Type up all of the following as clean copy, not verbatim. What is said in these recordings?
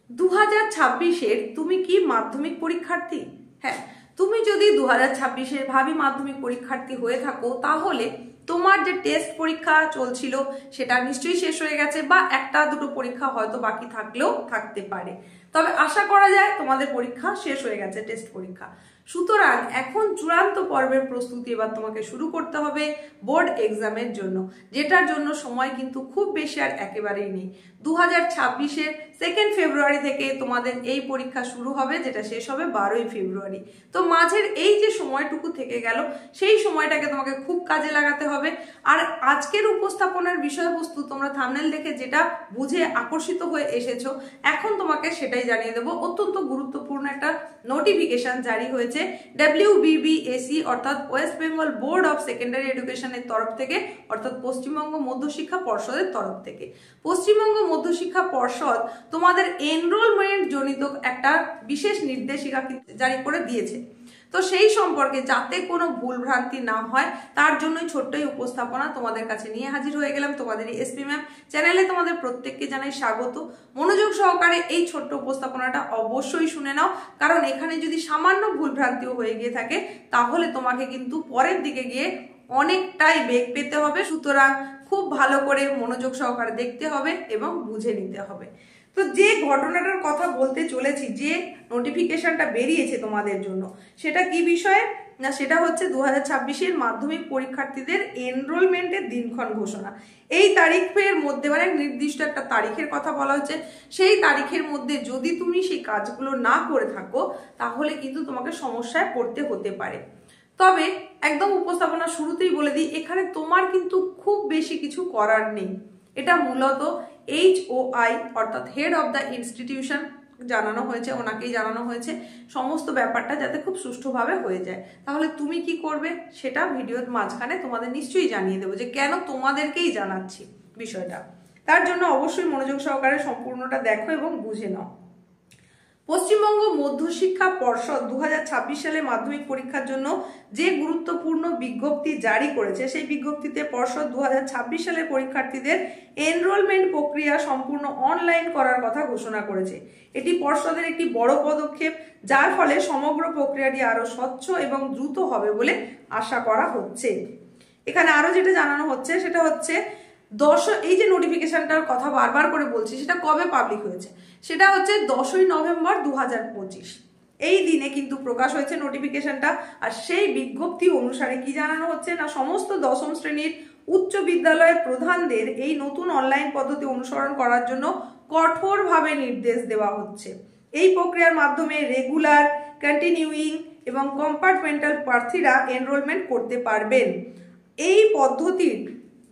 2026-এর তুমি কি মাধ্যমিক পরীক্ষার্থী? হ্যাঁ, তুমি যদি 2026-এর ভাবী মাধ্যমিক পরীক্ষার্থী হয়ে থাকো তাহলে তোমার যে টেস্ট পরীক্ষা চলছিল সেটা নিশ্চয়ই শেষ হয়ে গেছে, বা একটা দুটো পরীক্ষা হয়তো বাকি থাকলেও থাকতে পারে, তবে আশা করা যায় তোমাদের পরীক্ষা শেষ হয়ে গেছে, টেস্ট পরীক্ষা। সুতরাং এখন চূড়ান্ত পর্বের প্রস্তুতি এবার তোমাকে শুরু করতে হবে বোর্ড এক্সামের জন্য, যেটার জন্য সময় কিন্তু খুব বেশি আর একেবারেই নেই। 2026-এর 2 ফেব্রুয়ারি থেকে তোমাদের এই পরীক্ষা শুরু হবে, যেটা শেষ হবে 12 ফেব্রুয়ারি। তো মাঝের এই যে সময়টুকু থেকে গেল সেই সময়টাকে তোমাকে খুব কাজে লাগাতে হবে। আর আজকের উপস্থাপনার বিষয়বস্তু তোমরা থাম্বনেল দেখে যেটা বুঝে আকর্ষিত হয়ে এসেছো, এখন তোমাকে সেটাই জানিয়ে দেবো। অত্যন্ত গুরুত্বপূর্ণ একটা নোটিফিকেশন জারি হয়েছে WBBSE অর্থাৎ West Bengal board of secondary এডুকেশনের তরফ থেকে, অর্থাৎ পশ্চিমবঙ্গ মধ্যশিক্ষা পর্ষদের তরফ থেকে। পশ্চিমবঙ্গ মধ্যশিক্ষা পর্ষদ তোমাদের এনরোলমেন্ট জনিত একটা বিশেষ নির্দেশিকা জারি করে দিয়েছে। তো সেই সম্পর্কে যাতে কোনো ভুলভ্রান্তি না হয় তার জন্যই ছোট্ট এই উপস্থাপনা তোমাদের কাছে নিয়ে হাজির হয়ে গেলাম। তোমাদের এই এসপি ম্যাম চ্যানেলে তোমাদের প্রত্যেককে জানাই স্বাগত। মনোযোগ সহকারে এই ছোট্ট উপস্থাপনাটা অবশ্যই শুনে নাও, কারণ এখানে যদি সামান্য ভুলভ্রান্তিও হয়ে গিয়ে থাকে তাহলে তোমাকে কিন্তু পরের দিকে গিয়ে অনেকটাই বেগ পেতে হবে। সুতরাং খুব ভালো করে মনোযোগ সহকারে দেখতে হবে এবং বুঝে নিতে হবে। তো যে ঘটনাটার কথা বলতে চলেছি, যে নোটিফিকেশনটা বেরিয়েছে তোমাদের জন্য, সেটা কি বিষয়ে না, সেটা হচ্ছে 2026-এর মাধ্যমিক পরীক্ষার্থীদের এনরোলমেন্টের দিনক্ষণ ঘোষণা। এই তারিখের মধ্যে, মানে নির্দিষ্ট একটা তারিখের কথা বলা হচ্ছে, সেই তারিখের মধ্যে যদি তুমি সেই কাজগুলো না করে থাকো তাহলে কিন্তু তোমাকে সমস্যায় পড়তে হতে পারে। তবে একদম উপস্থাপনা শুরুতেই বলে দিই, এখানে তোমার কিন্তু খুব বেশি কিছু করার নেই। এটা মূলত HOI অর্থাৎ হেড অফ দ্য ইনস্টিটিউশন জানানো হয়েছে, ওনাকেই জানানো হয়েছে সমস্ত ব্যাপারটা যাতে খুব সুষ্ঠুভাবে হয়ে যায়। তাহলে তুমি কি করবে সেটা ভিডিওর মাঝখানে তোমাদের নিশ্চয়ই জানিয়ে দেবো, যে কেন তোমাদেরকেই জানাচ্ছি বিষয়টা। তার জন্য অবশ্যই মনোযোগ সহকারে সম্পূর্ণটা দেখো এবং বুঝে নাও। পশ্চিমবঙ্গ মধ্যশিক্ষা পর্ষদ 2026 সালে মাধ্যমিক পরীক্ষার জন্য যে গুরুত্বপূর্ণ বিজ্ঞপ্তি জারি করেছে, সেই বিজ্ঞপ্তিতে পর্ষদ 2026 সালের পরীক্ষার্থীদের এনরোলমেন্ট প্রক্রিয়া সম্পূর্ণ অনলাইন করার কথা ঘোষণা করেছে। এটি পর্ষদের একটি বড় পদক্ষেপ, যার ফলে সমগ্র প্রক্রিয়াটি আরো স্বচ্ছ এবং দ্রুত হবে বলে আশা করা হচ্ছে। এখানে আরো যেটা জানানো হচ্ছে সেটা হচ্ছে এই যে নোটিফিকেশনটার কথা বারবার করে বলছি, সেটা কবে পাবলিক হয়েছে, সেটা হচ্ছে 10 নভেম্বর 2025। এই দিনে কিন্তু প্রকাশ হয়েছে নোটিফিকেশনটা। আর সেই বিজ্ঞপ্তি অনুসারে কি জানানো হচ্ছে না, সমস্ত দশম শ্রেণীর উচ্চ বিদ্যালয়ের প্রধানদের এই নতুন অনলাইন পদ্ধতি অনুসরণ করার জন্য কঠোরভাবে নির্দেশ দেওয়া হচ্ছে। এই প্রক্রিয়ার মাধ্যমে রেগুলার, কন্টিনিউইং এবং কম্পার্টমেন্টাল প্রার্থীরা এনরোলমেন্ট করতে পারবেন। এই পদ্ধতির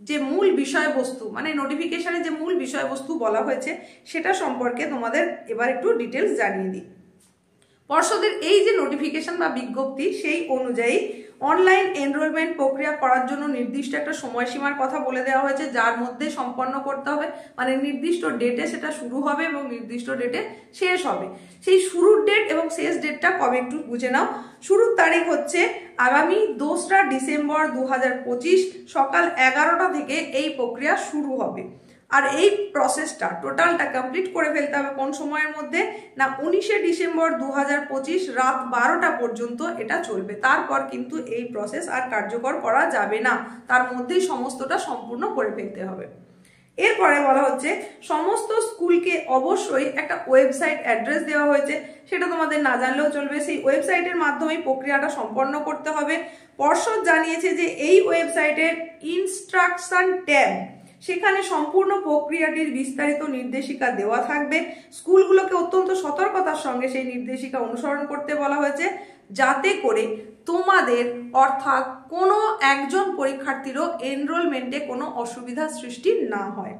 যে মূল বিষয়বস্তু, মানে নোটিফিকেশনে যে মূল বিষয়বস্তু বলা হয়েছে সেটা সম্পর্কে তোমাদের এবার একটু ডিটেলস জানিয়ে দিই। পর্ষদের এই যে নোটিফিকেশন বা বিজ্ঞপ্তি, সেই অনুযায়ী অনলাইন এনরোলমেন্ট প্রক্রিয়া করার জন্য নির্দিষ্ট একটা সময়সীমার কথা বলে দেওয়া হয়েছে, যার মধ্যে সম্পন্ন করতে হবে, মানে নির্দিষ্ট ডেটে সেটা শুরু হবে এবং নির্দিষ্ট ডেটে শেষ হবে। সেই শুরুর ডেট এবং শেষ ডেটটা কবে একটু বুঝে নাও। শুরুর তারিখ হচ্ছে আগামী 2রা ডিসেম্বর 2025 সকাল 11টা থেকে এই প্রক্রিয়া শুরু হবে। আর এই প্রসেসটা টোটালটা কমপ্লিট করে ফেলতে হবে কোন সময়ের মধ্যে না, 19 ডিসেম্বর 2025 রাত 12টা পর্যন্ত এটা চলবে। তারপর কিন্তু এই প্রসেস আর কার্যকর করা যাবে না, তার মধ্যেই সমস্তটা সম্পূর্ণ করে ফেলতে হবে। এরপরে বলা হচ্ছে সমস্ত স্কুলকে অবশ্যই একটা ওয়েবসাইট অ্যাড্রেস দেওয়া হয়েছে, সেটা তোমাদের না জানলেও চলবে। সেই ওয়েবসাইটের মাধ্যমে প্রক্রিয়াটা সম্পন্ন করতে হবে। পর্ষদ জানিয়েছে যে এই ওয়েবসাইটের ইনস্ট্রাকশন ট্যাব, সেখানে সম্পূর্ণ প্রক্রিয়াটির বিস্তারিত নির্দেশিকা দেওয়া থাকবে। স্কুলগুলোকে অত্যন্ত সতর্কতার সঙ্গে সেই নির্দেশিকা অনুসরণ করতে বলা হয়েছে, যাতে করে তোমাদের অর্থাৎ কোনো একজন পরীক্ষার্থীরও এনরোলমেন্টে কোনো অসুবিধা সৃষ্টি না হয়,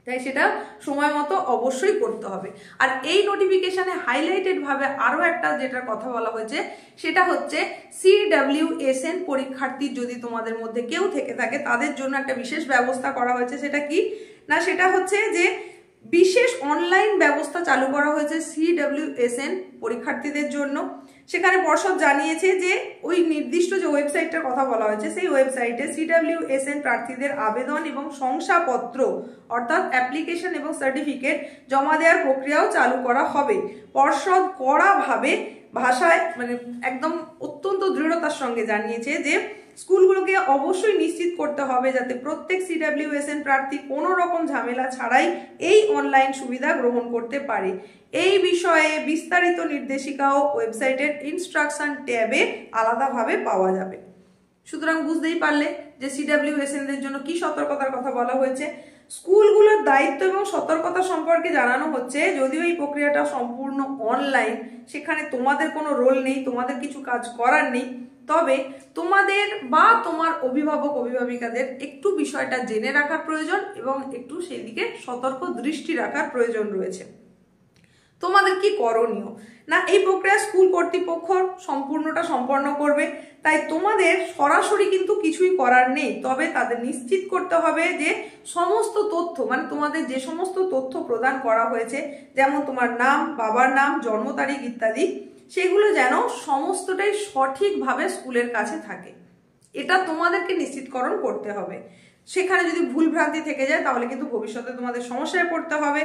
তাই সেটা সময় মতো অবশ্যই করতে হবে। আর এই নোটিফিকেশনে হাইলাইটেড ভাবে আরো একটা যেটার কথা বলা হয়েছে, সেটা হচ্ছে CWSN পরীক্ষার্থী যদি তোমাদের মধ্যে কেউ থেকে থাকে তাদের জন্য একটা বিশেষ ব্যবস্থা করা হয়েছে। সেটা কি না, সেটা হচ্ছে যে বিশেষ অনলাইন ব্যবস্থা চালু করা হয়েছে CWSN পরীক্ষার্থীদের জন্য। সেখানে পর্ষদ জানিয়েছে যে ওই নির্দিষ্ট যে ওয়েবসাইটটার কথা বলা হয়েছে সেই ওয়েবসাইটে CWSN প্রার্থীদের আবেদন এবং শংসাপত্র অর্থাৎ অ্যাপ্লিকেশন এবং সার্টিফিকেট জমা দেওয়ার প্রক্রিয়াও চালু করা হবে। পর্ষদ কড়াভাবে ভাষায় মানে একদম অত্যন্ত দৃঢ়তার সঙ্গে জানিয়েছে যে স্কুলগুলোকে অবশ্যই নিশ্চিত করতে হবে যাতে প্রত্যেক CWSN প্রার্থী কোনো রকম ঝামেলা ছাড়াই এই অনলাইন সুবিধা গ্রহণ করতে পারে। এই বিষয়ে বিস্তারিত নির্দেশিকাও ওয়েবসাইটের ইনস্ট্রাকশন ট্যাবে আলাদাভাবে পাওয়া যাবে। সুতরাং বুঝতেই পারলে যে CWSN দের জন্য কি সতর্কতার কথা বলা হয়েছে। স্কুলগুলোর দায়িত্ব এবং সতর্কতা সম্পর্কে জানানো হচ্ছে। যদিও এই প্রক্রিয়াটা সম্পূর্ণ অনলাইন, সেখানে তোমাদের কোনো রোল নেই, তোমাদের কিছু কাজ করার নেই, তবে তোমাদের বা তোমার অভিভাবক অভিভাবিকাদের একটু বিষয়টা জেনে রাখার প্রয়োজন এবং একটু সেই দিকে সতর্ক দৃষ্টি রাখার প্রয়োজন রয়েছে। তোমাদের কি করণীয় না, এই প্রক্রিয়া স্কুল কর্তৃপক্ষ সম্পূর্ণটা সম্পন্ন করবে, তাই তোমাদের সরাসরি কিন্তু কিছুই করার নেই। তবে তাদের নিশ্চিত করতে হবে যে সমস্ত তথ্য মানে তোমাদের যে সমস্ত তথ্য প্রদান করা হয়েছে, যেমন তোমার নাম, বাবার নাম, জন্ম তারিখ ইত্যাদি, সেগুলো যেন সমস্তটাই সঠিকভাবে স্কুলের কাছে থাকে, এটা তোমাদেরকে নিশ্চিতকরণ করতে হবে। সেখানে যদি ভুল ভ্রান্তি থেকে যায় তাহলে কিন্তু ভবিষ্যতে তোমাদের সমস্যায় পড়তে হবে।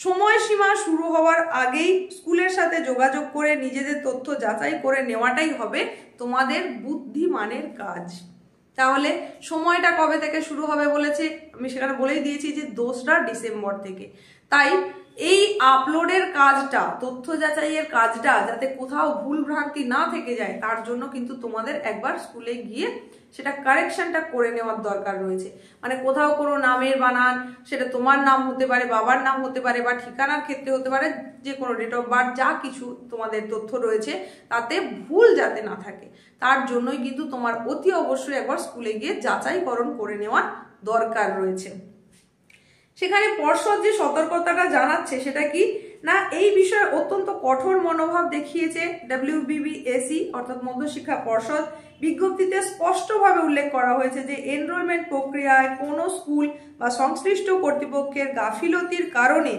সময়সীমা শুরু হওয়ার আগেই স্কুলের সাথে যোগাযোগ করে নিজেদের তথ্য যাচাই করে নেওয়াটাই হবে তোমাদের বুদ্ধিমানের কাজ। তাহলে সময়টা কবে থেকে শুরু হবে বলেছে, আমি সেখানে বলেই দিয়েছি যে 2রা ডিসেম্বর থেকে। তাই এই আপলোডের কাজটা, তথ্য যাচাইয়ের কাজটা যাতে কোথাও ভুল ভ্রান্তি না থেকে যায় তার জন্য কিন্তু তোমাদের একবার স্কুলে গিয়ে সেটা কারেকশনটা করে নেওয়ার দরকার রয়েছে। মানে কোথাও কোনো নামের বানান, সেটা তোমার নাম হতে পারে, বাবার নাম হতে পারে, বা ঠিকানার ক্ষেত্রে হতে পারে, যে কোনো ডেট অফ বার্থ যা কিছু তোমাদের তথ্য রয়েছে তাতে ভুল যাতে না থাকে তার জন্যই কিন্তু তোমার অতি অবশ্যই একবার স্কুলে গিয়ে যাচাইকরণ করে নেওয়ার দরকার রয়েছে। সেখানে পর্ষদ যে সতর্কতাটা জানাচ্ছে সেটা কি না, এই বিষয়ে অত্যন্ত কঠোর মনোভাব দেখিয়েছে WBBSE অর্থাৎ মধ্যশিক্ষা পর্ষদ। বিজ্ঞপ্তিতে স্পষ্টভাবে উল্লেখ করা হয়েছে যে এনরোলমেন্ট প্রক্রিয়ায় কোনো স্কুল বা সংশ্লিষ্ট কর্তৃপক্ষের গাফিলতির কারণে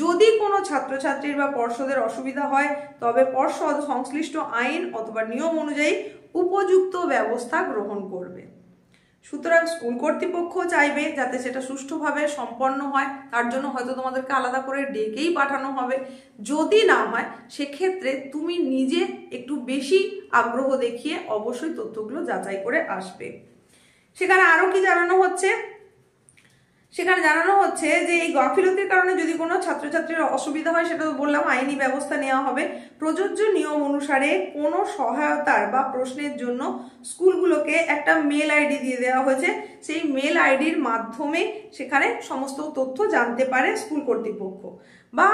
যদি কোনো ছাত্রছাত্রীর বা পর্ষদের অসুবিধা হয় তবে পর্ষদ সংশ্লিষ্ট আইন অথবা নিয়ম অনুযায়ী উপযুক্ত ব্যবস্থা গ্রহণ করবে। সুতরাং স্কুল কর্তৃপক্ষ চাইবে যাতে সেটা সুষ্ঠুভাবে সম্পন্ন হয়, তার জন্য হয়তো তোমাদেরকে আলাদা করে ডেকেই পাঠানো হবে। যদি না হয় সেক্ষেত্রে তুমি নিজে একটু বেশি আগ্রহ দেখিয়ে অবশ্যই তথ্যগুলো যাচাই করে আসবে। সেখানে আরো কি জানানো হচ্ছে, সেখানে জানানো হচ্ছে যে এই গাফিলতির কারণে যদি কোনো ছাত্রছাত্রীর অসুবিধা হয় সেটা তো বললাম, আইনি ব্যবস্থা নেওয়া হবে। প্রযোজ্য নিয়ম অনুসারে কোনো সহায়তার বা প্রশ্নের জন্য স্কুলগুলোকে একটা মেল আইডি দিয়ে দেওয়া হয়েছে। সেই মেল আইডির মাধ্যমে সেখানে সমস্ত তথ্য জানতে পারে স্কুল কর্তৃপক্ষ, বা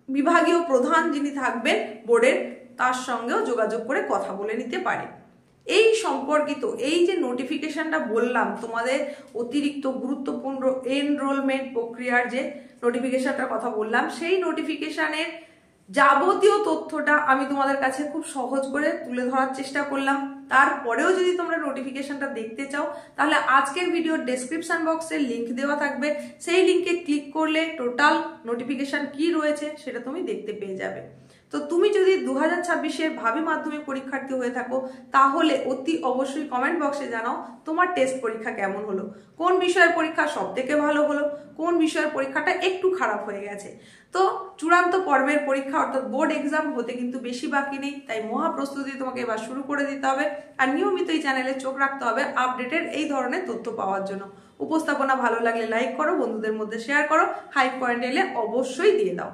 বিভাগীয় প্রধান যিনি থাকবেন বোর্ডের তার সঙ্গেও যোগাযোগ করে কথা বলে নিতে পারে। এই সম্পর্কিত এই যে নোটিফিকেশনটা বললাম তোমাদের অতিরিক্ত গুরুত্বপূর্ণ এনরোলমেন্ট প্রক্রিয়ার যে নোটিফিকেশনটার কথা বললাম, সেই নোটিফিকেশনের যাবতীয় তথ্যটা আমি তোমাদের কাছে খুব সহজ করে তুলে ধরার চেষ্টা করলাম। তারপরেও যদি তোমরা নোটিফিকেশনটা দেখতে চাও তাহলে আজকের ভিডিওর ডেসক্রিপশন বক্সে লিংক দেওয়া থাকবে, সেই লিংকে ক্লিক করলে টোটাল নোটিফিকেশন কি রয়েছে সেটা তুমি দেখতে পেয়ে যাবে। তো তুমি যদি 2026-এর ভাবী মাধ্যমিক পরীক্ষার্থী হয়ে থাকো তাহলে অতি অবশ্যই কমেন্ট বক্সে জানাও তোমার টেস্ট পরীক্ষা কেমন হলো, কোন বিষয়ের পরীক্ষা সব থেকে ভালো হলো, কোন বিষয়ের পরীক্ষাটা একটু খারাপ হয়ে গেছে। তো চূড়ান্ত পর্বের পরীক্ষা অর্থাৎ বোর্ড এক্সাম হতে কিন্তু বেশি বাকি নেই, তাই মহা প্রস্তুতি তোমাকে এবার শুরু করে দিতে হবে। আর নিয়মিত এই চ্যানেলে চোখ রাখতে হবে আপডেটেড এই ধরনের তথ্য পাওয়ার জন্য। উপস্থাপনা ভালো লাগলে লাইক করো, বন্ধুদের মধ্যে শেয়ার করো, হাই পয়েন্ট এলে অবশ্যই দিয়ে দাও।